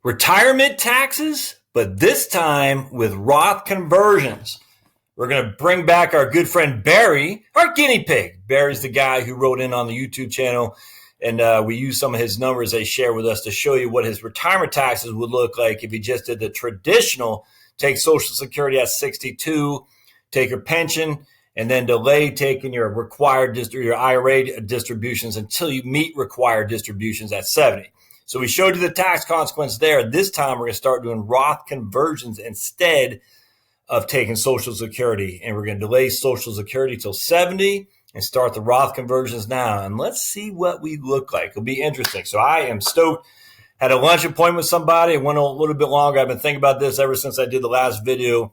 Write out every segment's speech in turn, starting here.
Retirement taxes, but this time with Roth conversions. We're going to bring back our good friend Barry, our guinea pig. Barry's the guy who wrote in on the YouTube channel, and we use some of his numbers they share with us to show you what his retirement taxes would look like if he just did the traditional, take Social Security at 62, take your pension, and then delay taking your your IRA distributions until you meet required distributions at 70. So we showed you the tax consequence there. This time we're going to start doing Roth conversions instead of taking Social Security. And we're going to delay Social Security till 70 and start the Roth conversions now. And let's see what we look like. It'll be interesting. So I am stoked. Had a lunch appointment with somebody. It went a little bit longer. I've been thinking about this ever since I did the last video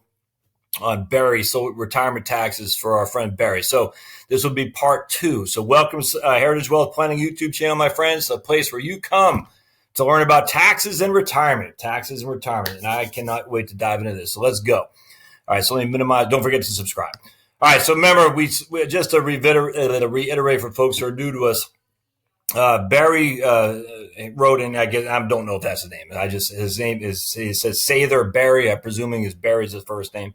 on Barry, so retirement taxes for our friend Barry. So this will be part 2. So welcome Heritage Wealth Planning YouTube channel, my friends, a place where you come to learn about taxes and retirement. And I cannot wait to dive into this. So let's go. All right, so let me minimize. Don't forget to subscribe. All right, so remember, we just to reiterate for folks who are new to us, Barry wrote in, I guess, I don't know if that's his name. His name is, he says Sather Barry. I'm presuming Barry's his first name.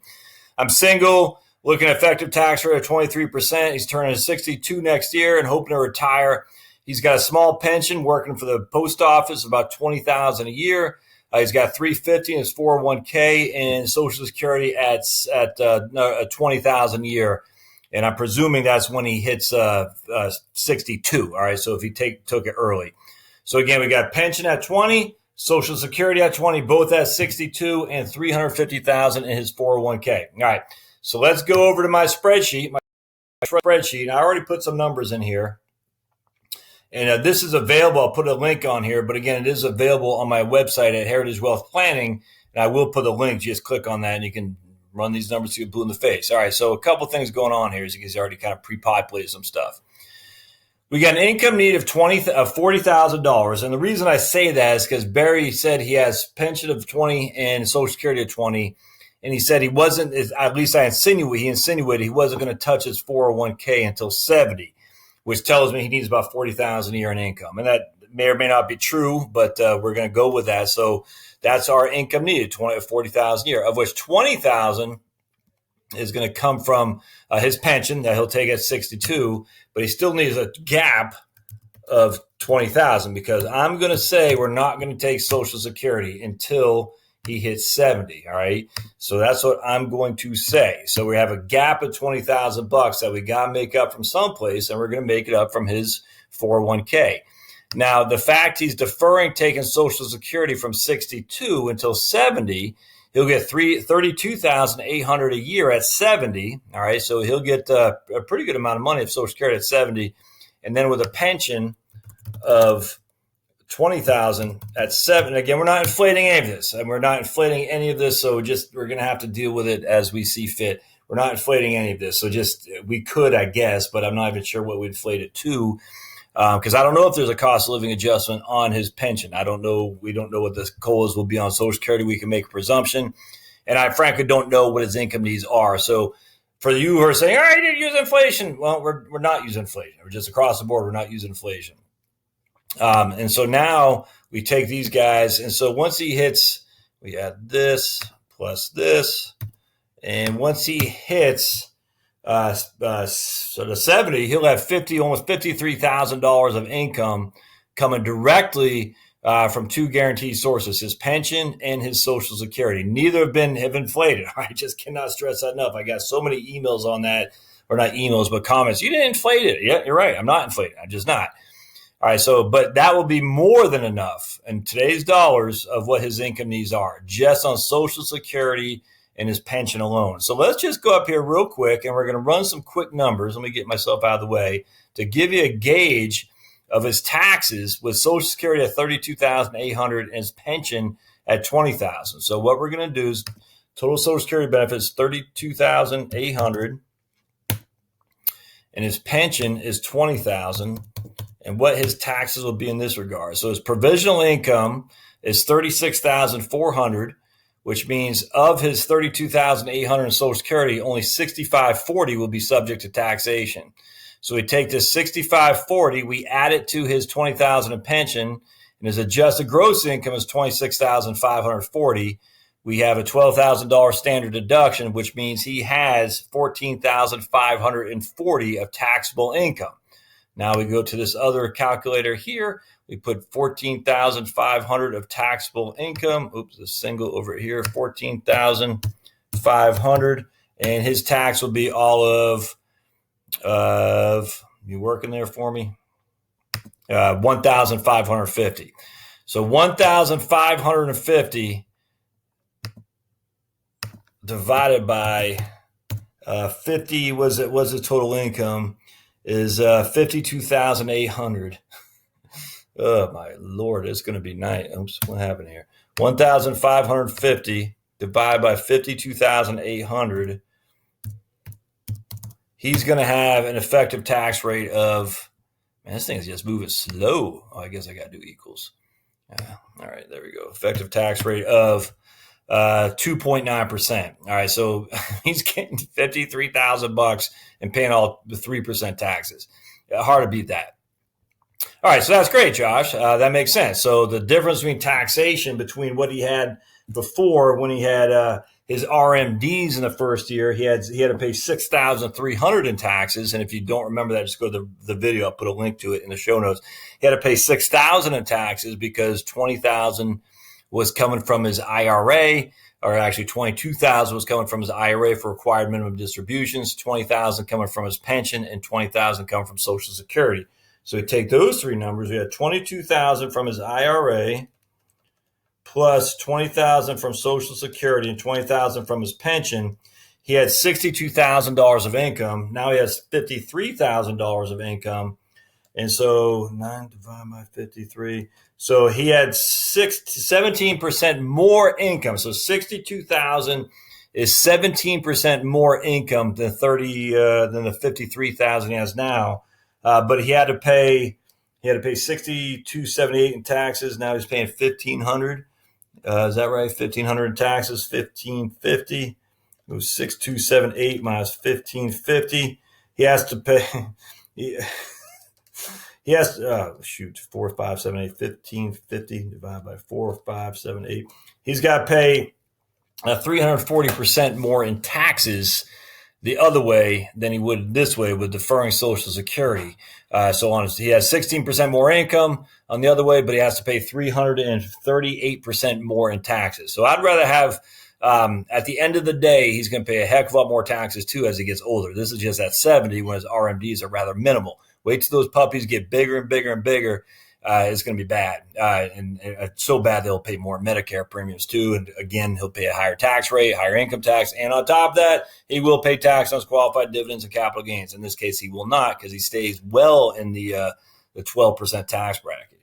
I'm single, looking at effective tax rate of 23%. He's turning 62 next year and hoping to retire. He's got a small pension working for the post office, about $20,000 a year. He's got $350 in his 401k and Social Security at $20,000 a year. And I'm presuming that's when he hits 62. All right, so if he took it early. So again, we got pension at 20, Social Security at 20, both at 62, and $350,000 in his 401k. All right, so let's go over to my spreadsheet. And I already put some numbers in here. And this is available. I'll put a link on here. But again, it is available on my website at Heritage Wealth Planning. And I will put a link. Just click on that and you can run these numbers to get blue in the face. All right, so a couple things going on here. As you can see, already kind of pre-populated some stuff. We got an income need of $40,000. And the reason I say that is because Barry said he has pension of 20 and Social Security of 20. And he said he wasn't, at least he insinuated he wasn't going to touch his 401k until 70. Which tells me he needs about $40,000 a year in income. And that may or may not be true, but we're going to go with that. So that's our income needed, $40,000 a year, of which $20,000 is going to come from his pension that he'll take at 62, but he still needs a gap of $20,000 because I'm going to say we're not going to take Social Security until he hits 70. All right. So that's what I'm going to say. So we have a gap of $20,000 that we got to make up from someplace, and we're going to make it up from his 401k. Now, the fact he's deferring taking Social Security from 62 until 70, he'll get $32,800 a year at 70. All right. So he'll get a pretty good amount of money of Social Security at 70. And then with a pension of $20,000 at 7. Again, we're not inflating any of this, and we're not inflating any of this. So we're going to have to deal with it as we see fit. We're not inflating any of this. So we could, I guess, but I'm not even sure what we inflate it to, because I don't know if there's a cost of living adjustment on his pension. I don't know. We don't know what the COLAs will be on Social Security. We can make a presumption, and I frankly don't know what his income needs are. So for you who are saying, all right, you didn't use inflation, well, we're not using inflation. We're just across the board. We're not using inflation. And so now we take these guys. And so once he hits, we add this plus this. And once he hits sort of 70, he'll have almost $53,000 of income coming directly from two guaranteed sources, his pension and his Social Security. Neither have inflated. I just cannot stress that enough. I got so many emails on that, or not emails, but comments. You didn't inflate it. Yeah, you're right. I'm not inflating. I'm just not. All right, so, but that will be more than enough in today's dollars of what his income needs are, just on Social Security and his pension alone. So let's just go up here real quick, and we're going to run some quick numbers. Let me get myself out of the way to give you a gauge of his taxes with Social Security at $32,800 and his pension at $20,000. So what we're going to do is total Social Security benefits $32,800, and his pension is $20,000. And what his taxes will be in this regard. So his provisional income is $36,400, which means of his $32,800 in Social Security, only $6,540 will be subject to taxation. So we take this $6,540, we add it to his $20,000 in pension, and his adjusted gross income is $26,540. We have a $12,000 standard deduction, which means he has $14,540 of taxable income. Now we go to this other calculator here. We put $14,500 of taxable income. Oops, a single over here, $14,500, and his tax will be all of you working there for me? $1,550. So $1,550 divided by 50 was the total income is $52,800. Oh my Lord, it's going to be night. Oops, what happened here? 1,550 divided by 52,800. He's going to have an effective tax rate of, man, this thing is just moving slow. Oh, I guess I got to do equals. All right, there we go. Effective tax rate of 2.9%. All right, so he's getting $53,000 and paying all the 3% taxes. Hard to beat that. All right, so that's great, Josh. That makes sense. So the difference between taxation between what he had before, when he had his RMDs in the first year, he had to pay $6,300 in taxes. And if you don't remember that, just go to the video. I'll put a link to it in the show notes. He had to pay $6,000 in taxes because $20,000 was coming from his IRA, or actually $22,000 was coming from his IRA for required minimum distributions, $20,000 coming from his pension, and $20,000 coming from Social Security. So we take those three numbers. We had $22,000 from his IRA, plus $20,000 from Social Security and $20,000 from his pension. He had $62,000 of income. Now he has $53,000 of income. And so 9 divided by 53. So he had 17% more income. So $62,000 is 17% more income than the $53,000 he has now. But he had to pay $6,278 in taxes. Now he's paying $1,500. Is that right? $1,500 in taxes, $1,550. It was $6,278 minus $1,550. He has to pay. He has to 4, 5, 7, 8, 1,550 divided by 4, 5, 7, 8. He's got to pay 340% more in taxes the other way than he would this way with deferring Social Security. He has 16% more income on the other way, but he has to pay 338% more in taxes. So I'd rather have, at the end of the day, he's going to pay a heck of a lot more taxes too as he gets older. This is just at 70 when his RMDs are rather minimal. Wait till those puppies get bigger and bigger and bigger. It's going to be bad. And so bad they'll pay more Medicare premiums too. And again, he'll pay a higher tax rate, higher income tax. And on top of that, he will pay tax on his qualified dividends and capital gains. In this case, he will not because he stays well in the 12% tax bracket.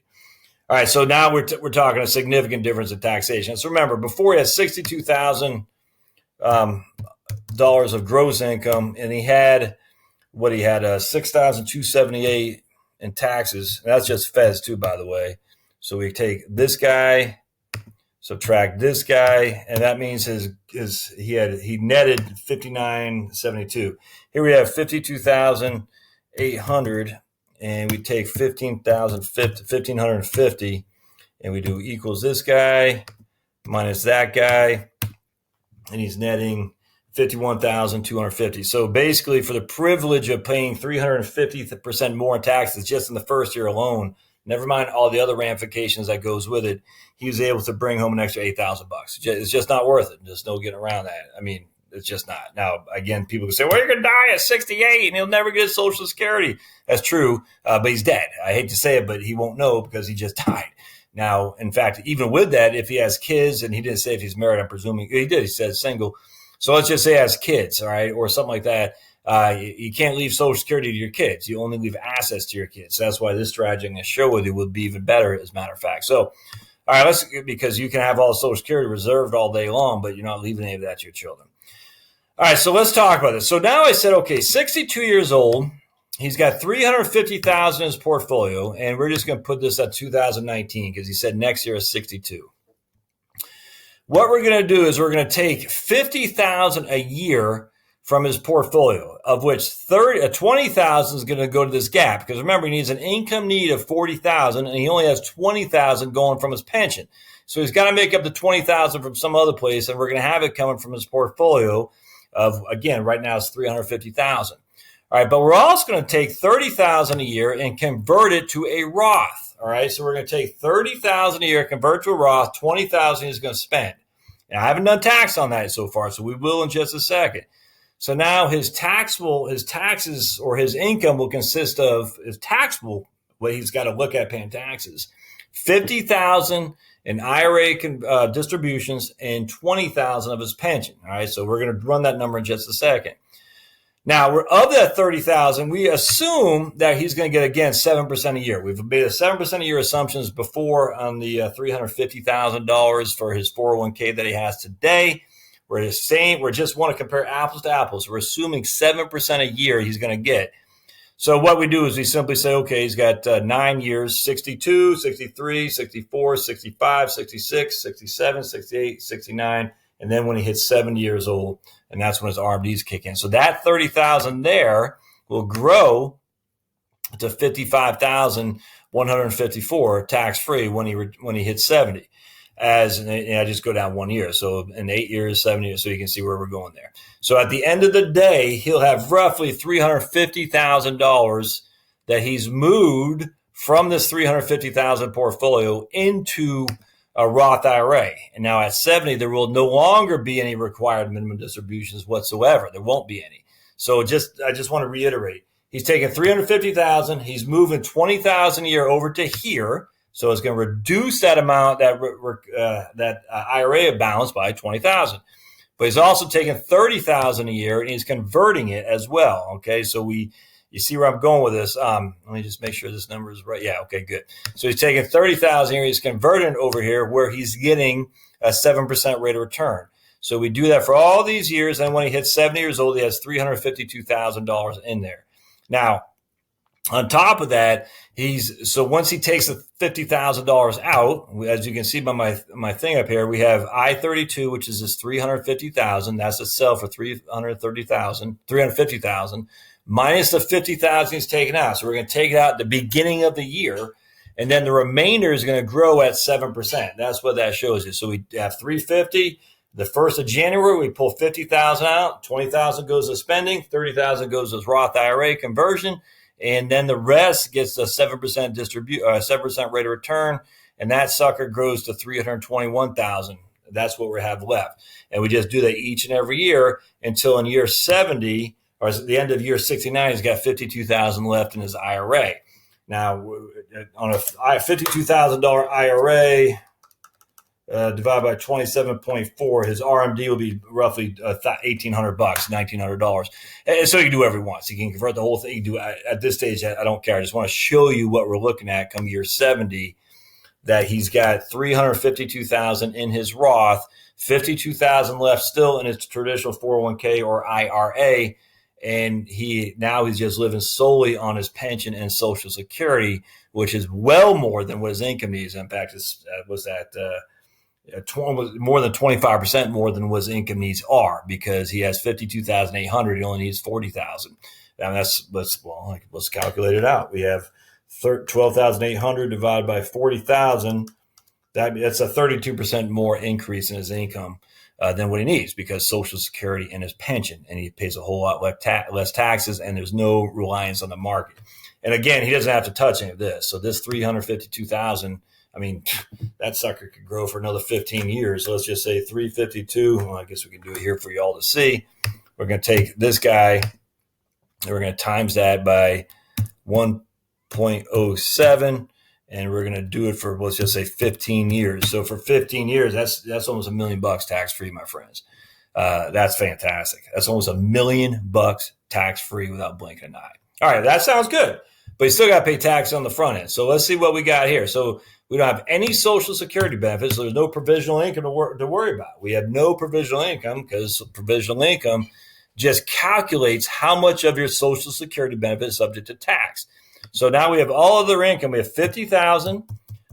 All right, so now we're talking a significant difference in taxation. So remember, before he had $62,000 of gross income, and he had $6,278 in taxes. And that's just feds too, by the way. So we take this guy, subtract this guy, and that means he netted $5,972. Here we have $52,800, and we take $1,550, and we do equals this guy minus that guy, and he's netting $51,250. So basically, for the privilege of paying 350% more in taxes just in the first year alone, never mind all the other ramifications that goes with it, he was able to bring home an extra $8,000. It's just not worth it. There's no getting around that. I mean, it's just not. Now, again, people can say, well, you're going to die at 68 and he'll never get Social Security. That's true, but he's dead. I hate to say it, but he won't know because he just died. Now, in fact, even with that, if he has kids, and he didn't say if he's married, I'm presuming he did. He said single. So let's just say he has kids, all right, or something like that. You can't leave Social Security to your kids. You only leave assets to your kids. So that's why this strategy I'm going to share with you would be even better, as a matter of fact. So, all right, because you can have all Social Security reserved all day long, but you're not leaving any of that to your children. All right, so let's talk about this. So now I said, okay, 62 years old. He's got $350,000 in his portfolio, and we're just going to put this at 2019 because he said next year is 62. What we're going to do is we're going to take $50,000 a year from his portfolio, of which 20,000 is going to go to this gap, because remember, he needs an income need of 40,000 and he only has 20,000 going from his pension. So he's got to make up the 20,000 from some other place, and we're going to have it coming from his portfolio of, again, right now it's 350,000. All right, but we're also going to take 30,000 a year and convert it to a Roth. All right, so we're going to take 30,000 a year, convert to a Roth, 20,000 he's going to spend. Now, I haven't done tax on that so far, so we will in just a second. So now his taxes or his income will consist of his taxable, what he's got to look at paying taxes, 50,000 in IRA distributions and 20,000 of his pension. All right, so we're going to run that number in just a second. Now, of that 30,000, we assume that he's going to get, again, 7% a year. We've made a 7% a year assumptions before on the $350,000 for his 401k that he has today. We're just want to compare apples to apples. We're assuming 7% a year he's going to get. So what we do is we simply say, okay, he's got 9 years, 62, 63, 64, 65, 66, 67, 68, 69, and then when he hits 70 years old, and that's when his RMDs kick in. So that 30,000 there will grow to 55,154 tax-free when he hits 70. I just go down 1 year. So in 8 years, 7 years, so you can see where we're going there. So at the end of the day, he'll have roughly $350,000 that he's moved from this $350,000 portfolio into a Roth IRA. And now at 70, there will no longer be any required minimum distributions whatsoever. There won't be any. So I just want to reiterate, he's taking $350,000, he's moving $20,000 a year over to here. So it's going to reduce that amount, that IRA balance by $20,000. But he's also taking $30,000 a year and he's converting it as well. Okay, so you see where I'm going with this. Let me just make sure this number is right. Yeah, okay, good. So he's taking $30,000 here, he's converting it over here where he's getting a 7% rate of return. So we do that for all these years, and when he hits 70 years old, he has $352,000 in there. Now, on top of that, so once he takes the $50,000 out, as you can see by my thing up here, we have I-32, which is this $350,000. That's a sell for $350,000 minus the $50,000 he's taken out. So we're going to take it out at the beginning of the year, and then the remainder is going to grow at 7%. That's what that shows you. So we have $350,000. The 1st of January, we pull $50,000 out. $20,000 goes to spending. $30,000 goes to Roth IRA conversion. And then the rest gets a 7% rate of return, and that sucker grows to $321,000. That's what we have left, and we just do that each and every year until in year 70, or at the end of year 69, he's got $52,000 left in his IRA. Now, on a $52,000 IRA divided by 27.4, his RMD will be roughly $1,800, $1,900. And so you can do whatever you want. So you can convert the whole thing. You can do at this stage. I don't care. I just want to show you what we're looking at come year 70. That he's got $352,000 in his Roth, $52,000 left still in his traditional 401k or IRA, and he's just living solely on his pension and Social Security, which is well more than what his income needs. In fact, more than 25% more than what his income needs are, because he has $52,800. He only needs $40,000. And let's calculate it out. We have $12,800 divided by 40,000. That's a 32% more increase in his income than what he needs, because Social Security and his pension, and he pays a whole lot less taxes, and there's no reliance on the market. And again, he doesn't have to touch any of this. So this $352,000. I mean, that sucker could grow for another 15 years. So let's just say 352. Well, I guess we can do it here for y'all to see. We're going to take this guy, and we're going to times that by 1.07, and we're going to do it for, let's just say, 15 years. So for 15 years, that's almost $1 million tax-free, my friends. That's fantastic. That's almost $1 million tax-free without blinking an eye. All right, that sounds good. But you still got to pay tax on the front end. So let's see what we got here. So we don't have any Social Security benefits. So there's no provisional income to worry about. We have no provisional income, because provisional income just calculates how much of your Social Security benefit is subject to tax. So now we have all other income. We have $50,000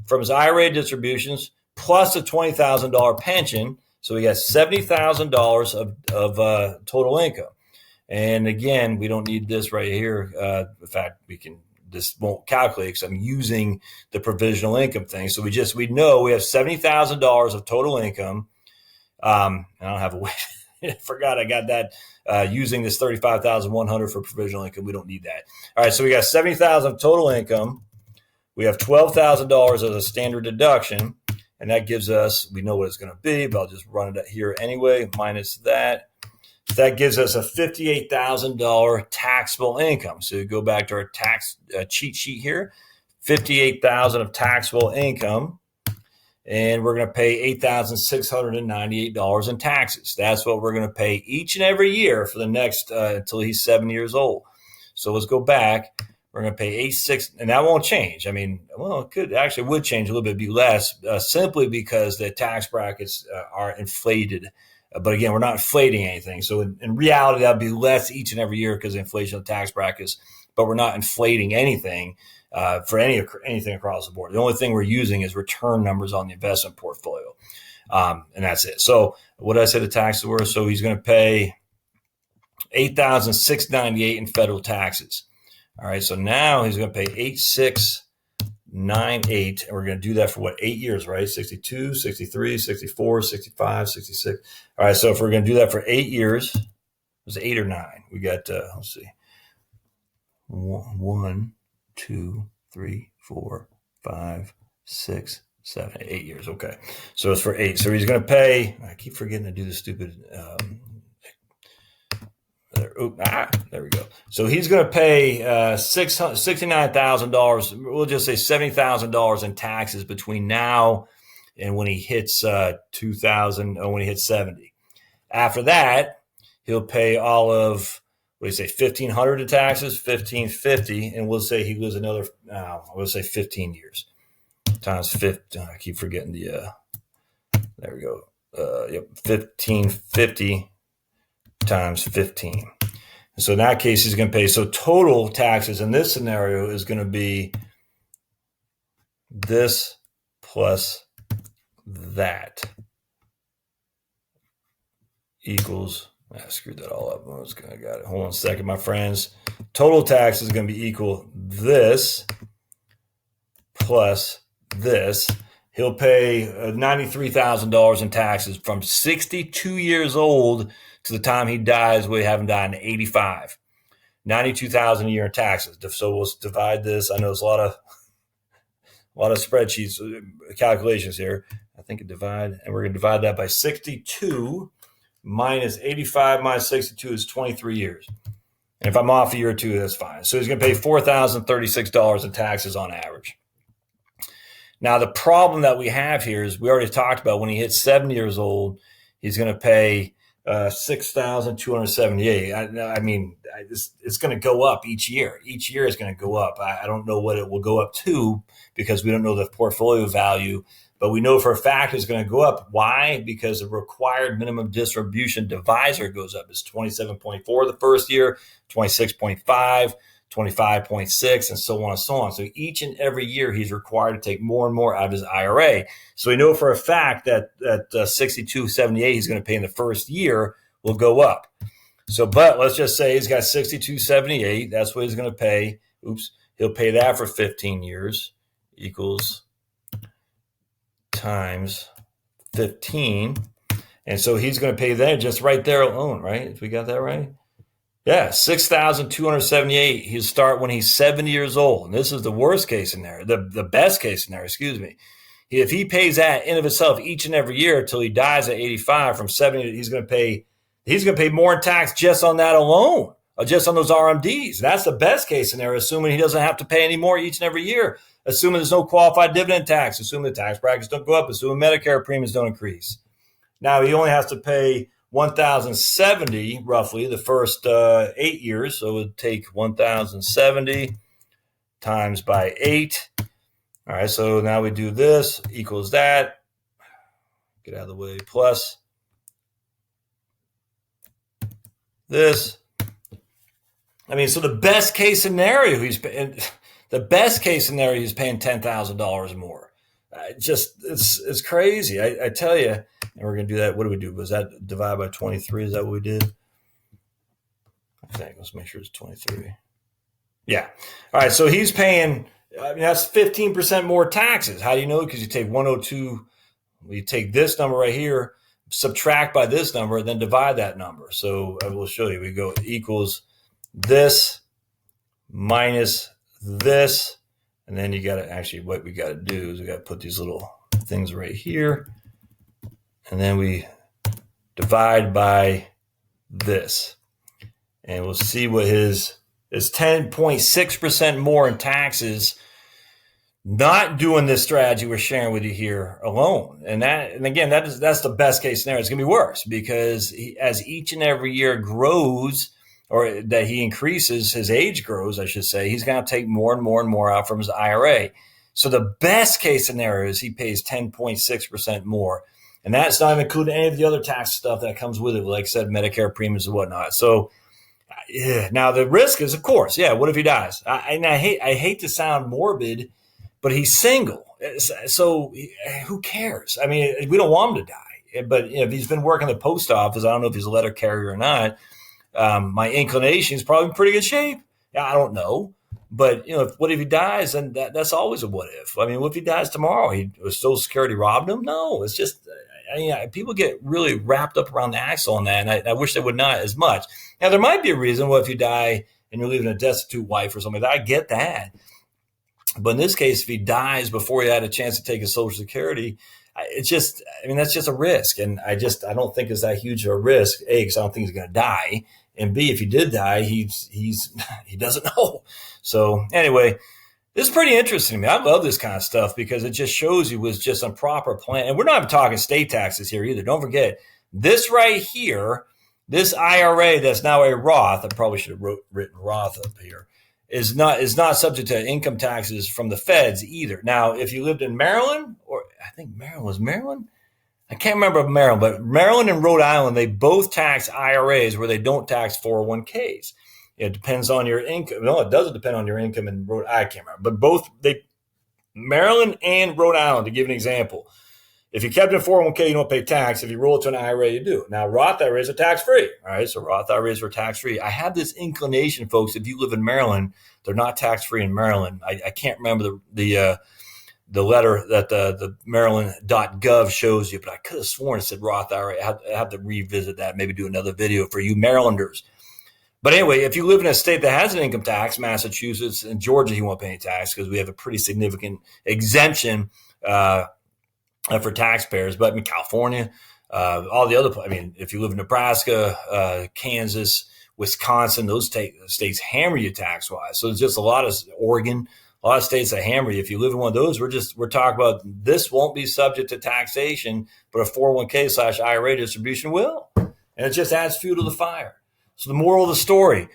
from his IRA distributions plus a $20,000 pension. So we got $70,000 of total income. And again, we don't need this right here. In fact, this won't calculate because I'm using the provisional income thing. So we know we have $70,000 of total income. I don't have a way. I forgot I got that using this $35,100 for provisional income. We don't need that. All right, so we got $70,000 total income. We have $12,000 as a standard deduction, and that gives us, we know what it's going to be, but I'll just run it here anyway, minus that. That gives us a $58,000 taxable income. So you go back to our tax cheat sheet here, $58,000 of taxable income, and we're going to pay $8,698 in taxes. That's what we're going to pay each and every year for the next until he's 7 years old. So let's go back. We're going to pay $8,600, and that won't change. I mean, well, it could actually would change a little bit, be less, simply because the tax brackets are inflated. But again, we're not inflating anything. So in reality, that'll be less each and every year because of inflation of tax brackets. But we're not inflating anything for anything across the board. The only thing we're using is return numbers on the investment portfolio, and that's it. So what did I say the taxes were? So he's going to pay $8,698 in federal taxes. All right. So now he's going to pay $8,698, and we're going to do that for what, 8 years, right? 62, 63, 64, 65, 66. All right. So if we're going to do that for 8 years, it was 8 or 9. We got, let's see, 1, 2, 3, 4, 5, 6, 7, 8 years. Okay. So it's for 8. So he's going to pay, I keep forgetting to do the stupid, there we go. So he's going to pay $69,000. We'll just say $70,000 in taxes between now and when he hits 70. After that, he'll pay all of, what do you say, $1,500 in taxes, $1,550, and we'll say he lives another, we'll say 15 years times 50. I keep forgetting the. There we go. Yep, 1,550 times 15. So in that case, he's going to pay. So total taxes in this scenario is going to be this plus that equals, I screwed that all up. I got it. Hold on a second, my friends. Total tax is going to be equal this plus this. He'll pay $93,000 in taxes from 62 years old to the time he dies. We have him die in 85. $92,000 a year in taxes. So we'll divide this. I know it's a lot of spreadsheets, calculations here. I think and we're going to divide that by 62 minus 85 minus 62 is 23 years. And if I'm off a year or two, that's fine. So he's going to pay $4,036 in taxes on average. Now, the problem that we have here is we already talked about when he hits 7 years old, he's going to pay $6,278. I mean, it's going to go up each year. Each year is going to go up. I don't know what it will go up to because we don't know the portfolio value, but we know for a fact it's going to go up. Why? Because the required minimum distribution divisor goes up. It's 27.4 the first year, 26.5. 25.6, and so on and so on. So each and every year he's required to take more and more out of his IRA. So we know for a fact that $62.78 he's going to pay in the first year will go up. So, but let's just say he's got $62.78. That's what he's going to pay. He'll pay that for 15 years equals times 15. And so he's going to pay that just right there alone, right? If we got that right? Yeah, $6,278. He'll start when he's 70 years old. And this is the worst case scenario, the best case scenario, excuse me. If he pays that in of itself each and every year until he dies at 85, from 70, he's going to pay more in tax just on that alone, or just on those RMDs. That's the best case scenario, assuming he doesn't have to pay any more each and every year, assuming there's no qualified dividend tax, assuming the tax brackets don't go up, assuming Medicare premiums don't increase. Now, he only has to pay $1,070 roughly the first 8 years. So it would take $1,070 times by 8. All right, so now we do this equals that. Get out of the way. Plus this. I mean, so the best case scenario he's paying $10,000 more. It's crazy. I tell you. And we're going to do that. What do we do? Was that divide by 23? Is that what we did? I think. Let's make sure it's 23. Yeah. All right. So he's paying, that's 15% more taxes. How do you know? Because you take 102, you take this number right here, subtract by this number, and then divide that number. So I will show you. We go equals this minus this. And then you got to actually, what we got to do is we got to put these little things right here. And then we divide by this. And we'll see what his is 10.6% more in taxes, not doing this strategy we're sharing with you here alone. And again, that's the best case scenario. It's going to be worse because as each and every year grows, or that he increases, his age grows, I should say, he's going to take more and more and more out from his IRA. So the best case scenario is he pays 10.6% more. And that's not even including any of the other tax stuff that comes with it, like I said, Medicare premiums and whatnot. So now the risk is, of course, what if he dies? I hate to sound morbid, but he's single. So who cares? I mean, we don't want him to die. But if he's been working at the post office, I don't know if he's a letter carrier or not. My inclination is probably in pretty good shape. I don't know. But, what if he dies? And that's always a what if. I mean, what if he dies tomorrow? Social Security robbed him? No, it's just, people get really wrapped up around the axle on that. And I wish they would not as much. Now, there might be a reason. What if you die and you're leaving a destitute wife or something like that? I get that. But in this case, if he dies before he had a chance to take his Social Security, it's just, that's just a risk. And I don't think it's that huge of a risk. A, because I don't think he's going to die. And B, if he did die, he doesn't know. So anyway, this is pretty interesting to me. I love this kind of stuff because it just shows you was just a proper plan. And we're not even talking state taxes here either. Don't forget this right here, this IRA that's now a Roth. I probably should have written Roth up here. Is not subject to income taxes from the feds either. Now, if you lived in Maryland, or I think Maryland? I can't remember Maryland, but Maryland and Rhode Island, they both tax IRAs where they don't tax 401ks. It depends on your income. No, it doesn't depend on your income in I can't remember. But both, Maryland and Rhode Island, to give an example. If you kept it in 401k, you don't pay tax. If you roll it to an IRA, you do. Now, Roth IRAs are tax-free. All right, so Roth IRAs are tax-free. I have this inclination, folks, if you live in Maryland, they're not tax-free in Maryland. I can't remember the letter that the Maryland.gov shows you, but I could have sworn it said Roth IRA. I have to revisit that, maybe do another video for you Marylanders. But anyway, if you live in a state that has an income tax, Massachusetts and Georgia, you won't pay any tax because we have a pretty significant exemption for taxpayers. But in California, all the other, if you live in Nebraska, Kansas, Wisconsin, those states hammer you tax-wise. So there's just a lot of Oregon, a lot of states that hammer you. If you live in one of those, we're talking about this won't be subject to taxation, but a 401k/IRA distribution will. And it just adds fuel to the fire. So the moral of the story,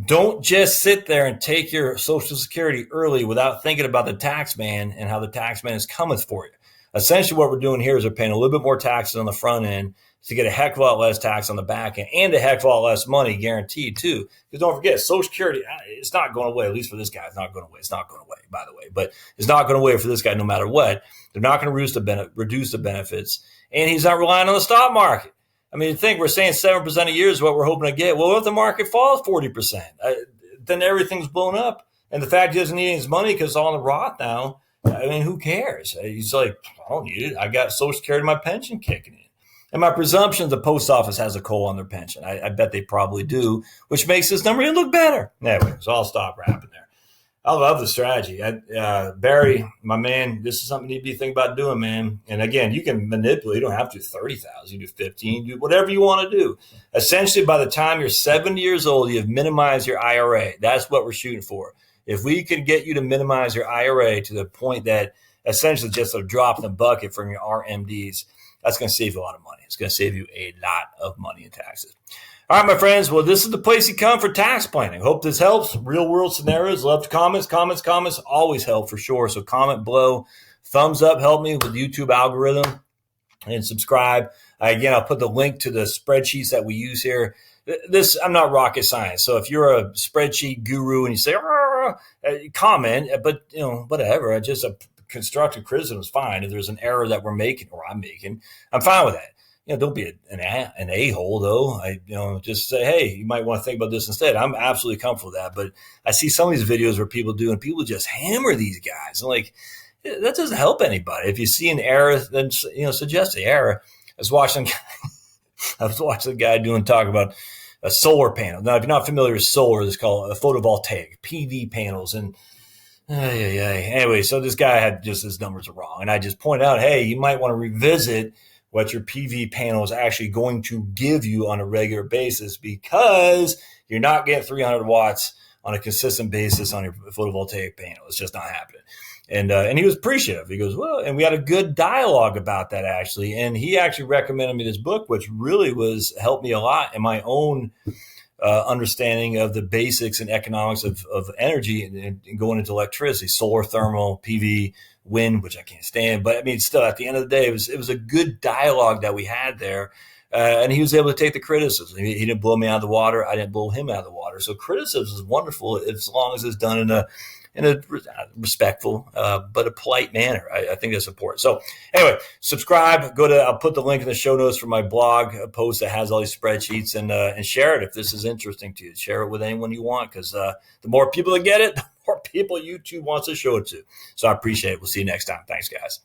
don't just sit there and take your Social Security early without thinking about the tax man and how the tax man is coming for you. Essentially what we're doing here is we're paying a little bit more taxes on the front end to get a heck of a lot less tax on the back end and a heck of a lot less money guaranteed too. Because don't forget, Social Security, it's not going away, at least for this guy. It's not going away. It's not going away, by the way. But it's not going away for this guy no matter what. They're not going to reduce the benefits. And he's not relying on the stock market. Think we're saying 7% a year is what we're hoping to get. Well, if the market falls 40%, then everything's blown up. And the fact he doesn't need his money because it's all in the Roth now, who cares? He's like, I don't need it. I got Social Security, my pension kicking in. And my presumption the post office has a COLA on their pension. I bet they probably do, which makes this number look better. Anyway, so I'll stop rapping there. I love the strategy. Barry, my man, this is something you need to be thinking about doing, man. And again, you can manipulate. You don't have to do 30,000. You do 15, do whatever you want to do. Essentially, by the time you're 70 years old, you've minimized your IRA. That's what we're shooting for. If we could get you to minimize your IRA to the point that essentially just a drop in the bucket from your RMDs, that's going to save you a lot of money. It's going to save you a lot of money in taxes. All right, my friends. Well, this is the place you come for tax planning. Hope this helps. Real world scenarios. Love comments. Comments always help for sure. So comment below. Thumbs up. Help me with the YouTube algorithm. And subscribe. Again, I'll put the link to the spreadsheets that we use here. I'm not rocket science. So if you're a spreadsheet guru and you say, comment, but whatever. Just constructive criticism is fine. If there's an error that we're making or I'm making, I'm fine with that. Don't be an a-hole though. Just say, hey, you might want to think about this instead. I'm absolutely comfortable with that. But I see some of these videos where people do, and people just hammer these guys. I'm like, that doesn't help anybody. If you see an error, then suggest the error. I was watching a guy talk about a solar panel. Now, if you're not familiar with solar, it's called a photovoltaic, PV panels. And anyway, so this guy had just his numbers are wrong. And I just pointed out, hey, you might want to revisit what your PV panel is actually going to give you on a regular basis, because you're not getting 300 watts on a consistent basis on your photovoltaic panel. It's just not happening. And he was appreciative. He goes, well, and we had a good dialogue about that actually. And he actually recommended me this book, which really helped me a lot in my own understanding of the basics and economics of energy and going into electricity, solar, thermal, PV, wind, which I can't stand. But I mean, still at the end of the day, it was a good dialogue that we had there. And he was able to take the criticism. He didn't blow me out of the water. I didn't blow him out of the water. So criticism is wonderful as long as it's done in a respectful, but a polite manner. I think that's important. So anyway, subscribe, I'll put the link in the show notes for my blog post that has all these spreadsheets, and share it if this is interesting to you. Share it with anyone you want, because the more people that get it, the more people YouTube wants to show it to. So I appreciate it. We'll see you next time. Thanks, guys.